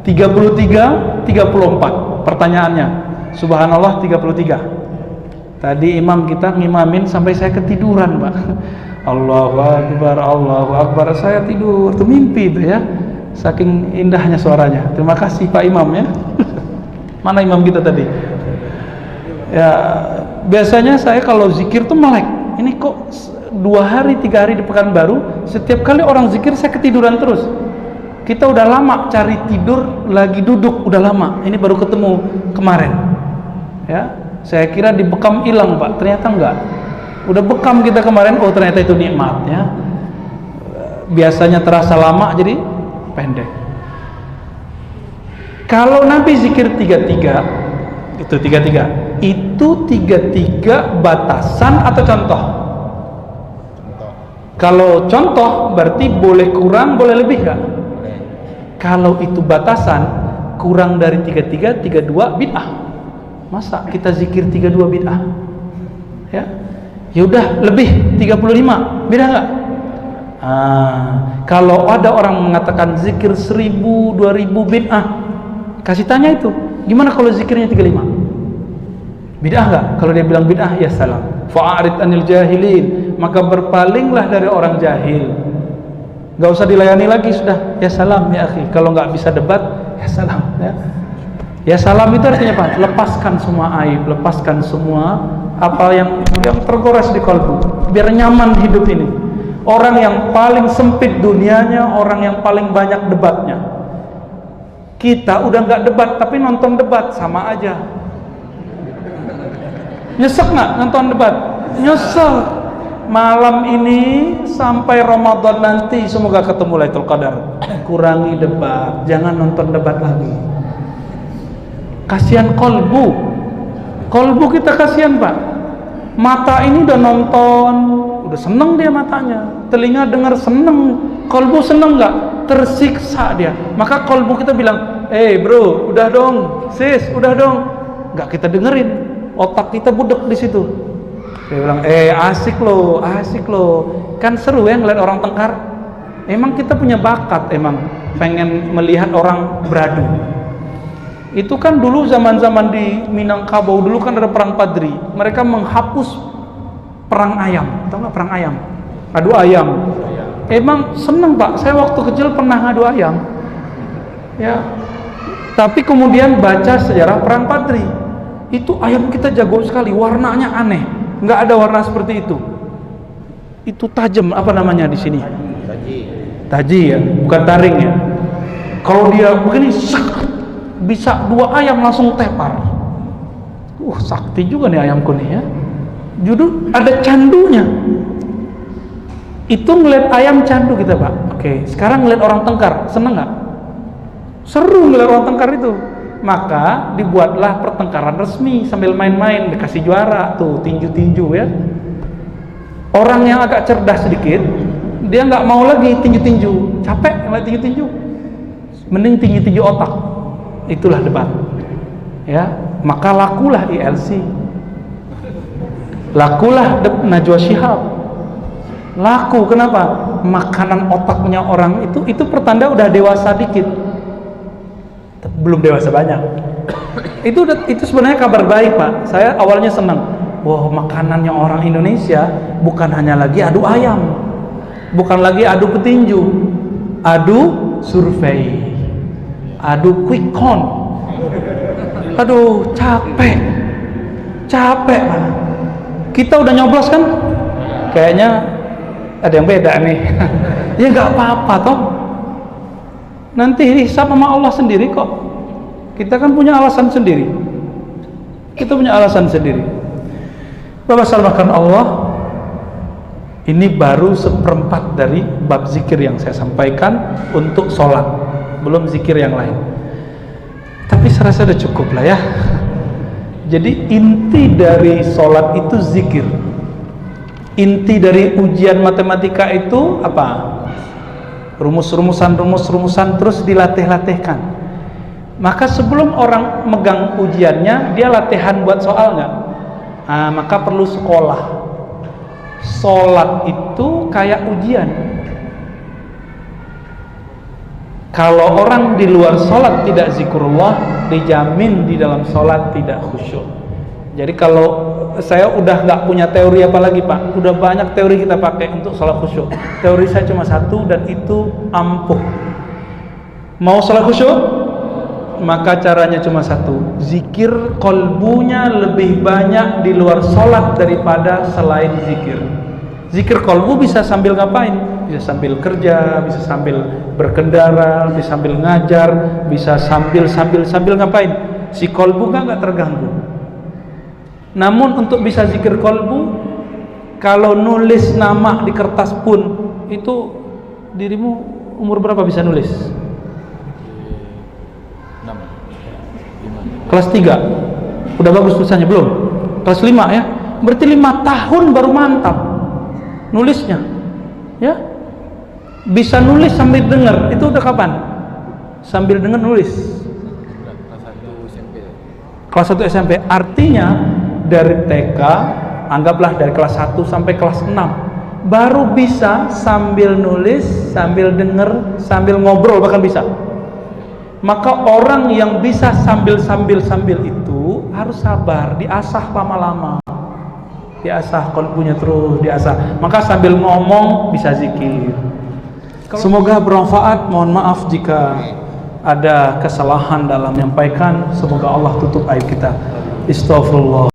33, 34. Pertanyaannya, subhanallah 33. Tadi imam kita ngimamin sampai saya ketiduran, Pak. Allahu Akbar, Allahu Akbar. Saya tidur, tuh mimpi itu ya. Saking indahnya suaranya. Terima kasih Pak Imam ya. Mana imam kita tadi? Ya, biasanya saya kalau zikir tuh melek. Ini kok 2 hari 3 hari di Pekanbaru, setiap kali orang zikir saya ketiduran terus. Kita udah lama cari tidur, lagi duduk udah lama. Ini baru ketemu kemarin. Ya, saya kira di bekam hilang Pak, ternyata enggak. Udah bekam kita kemarin, oh ternyata itu nikmat ya. Biasanya terasa lama jadi pendek. Kalau Nabi zikir 33, itu 33. Itu 33 batasan atau contoh? Kalau contoh berarti boleh kurang, boleh lebih enggak? Kalau itu batasan, kurang dari 33, 32 bid'ah. Masa kita zikir 32 bid'ah? Ya. Ya udah lebih 35, bid'ah enggak? Kalau ada orang mengatakan zikir 1000, 2000 bid'ah, kasih tanya itu, gimana kalau zikirnya 35? Bid'ah enggak? Kalau dia bilang bid'ah, ya salam. Fa'arid anil jahilin, maka berpalinglah dari orang jahil. Enggak usah dilayani lagi sudah. Ya salam ya akhi. Kalau enggak bisa debat, ya salam ya. Ya salam itu artinya apa? Lepaskan semua aib, lepaskan semua apa yang tergores di kalbu, biar nyaman hidup ini. Orang yang paling sempit dunianya, orang yang paling banyak debatnya. Kita udah nggak debat tapi nonton debat, sama aja. Nyesek nggak nonton debat? Nyesel. Malam ini sampai Ramadan nanti semoga ketemu Lailatul Qadar. Kurangi debat, jangan nonton debat lagi. Kasihan kolbu. Kolbu kita kasihan Pak. Mata ini udah nonton, udah seneng dia matanya. Telinga dengar seneng. Kolbu seneng nggak? Tersiksa dia. Maka kolbu kita bilang, bro, udah dong, sis, udah dong. Nggak kita dengerin. Otak kita budek di situ. Dia bilang, asik loh. Kan seru ya ngeliat orang tengkar. Emang kita punya bakat, emang pengen melihat orang beradu. Itu kan dulu zaman-zaman di Minangkabau dulu kan ada perang Padri. Mereka menghapus perang ayam. Tahu nggak perang ayam? Adu ayam. Emang seneng Pak, saya waktu kecil pernah ngadu ayam. Ya. Tapi kemudian baca sejarah perang Padri. Itu ayam kita jago sekali, warnanya aneh. Nggak ada warna seperti itu. Itu tajam, apa namanya di sini? Taji ya, bukan taring ya. Kalau dia begini, bisa 2 ayam langsung tepar. Sakti juga nih ayamku nih ya. Judul ada candunya. Itu ngeliat ayam candu kita Pak. Oke, sekarang ngeliat orang tengkar, seneng nggak? Seru ngeliat orang tengkar itu. Maka dibuatlah pertengkaran resmi sambil main-main, dikasih juara tuh tinju-tinju ya. Orang yang agak cerdas sedikit, dia nggak mau lagi tinju-tinju, capek ngeliat tinju-tinju, mending tinju-tinju otak. Itulah debat. Ya, maka lakulah ILC, lakulah Najwa Shihab. Laku, kenapa? Makanan otaknya orang itu pertanda udah dewasa dikit. Belum dewasa banyak. Itu sebenarnya kabar baik Pak. Saya awalnya senang. Wah, makanannya orang Indonesia bukan hanya lagi adu ayam, bukan lagi adu petinju, adu survei, adu quick count. Aduh, capek Pak. Kita udah nyoblos kan? Kayaknya ada yang beda nih. Ya nggak apa-apa toh. Nanti hisab sama Allah sendiri kok. Kita kan punya alasan sendiri. Bapak salahkan Allah. Ini baru 1/4 dari bab zikir yang saya sampaikan untuk sholat, belum zikir yang lain. Tapi saya rasa sudah cukup lah ya. Jadi inti dari sholat itu zikir. Inti dari ujian matematika itu apa? Rumus-rumusan terus dilatih-latihkan. Maka sebelum orang megang ujiannya, dia latihan buat soal nggak? Maka perlu sekolah. Sholat itu kayak ujian. Kalau orang di luar sholat tidak zikrullah, dijamin di dalam sholat tidak khusyuk. Jadi kalau saya udah nggak punya teori apa lagi Pak, udah banyak teori kita pakai untuk sholat khusyuk. Teori saya cuma satu dan itu ampuh. Mau sholat khusyuk? Maka caranya cuma satu, zikir kolbunya lebih banyak di luar sholat daripada selain zikir. Zikir kolbu bisa sambil ngapain? Bisa sambil kerja, bisa sambil berkendara, bisa sambil ngajar, bisa sambil ngapain? Si kolbu nggak terganggu. Namun untuk bisa zikir kolbu, kalau nulis nama di kertas pun, itu dirimu umur berapa bisa nulis? Kelas 3 udah bagus tulisannya belum? Kelas 5 ya, berarti 5 tahun baru mantap nulisnya ya. Bisa nulis sambil dengar, itu udah kapan? Sambil dengar nulis kelas 1 SMP. Artinya dari TK, anggaplah dari kelas 1 sampai kelas 6 baru bisa sambil nulis, sambil dengar, sambil ngobrol bahkan bisa. Maka orang yang bisa sambil itu harus sabar, diasah lama-lama, diasah kolbunya terus diasah. Maka sambil ngomong bisa zikir. Semoga bermanfaat. Mohon maaf jika ada kesalahan dalam menyampaikan. Semoga Allah tutup aib kita. Astaghfirullah.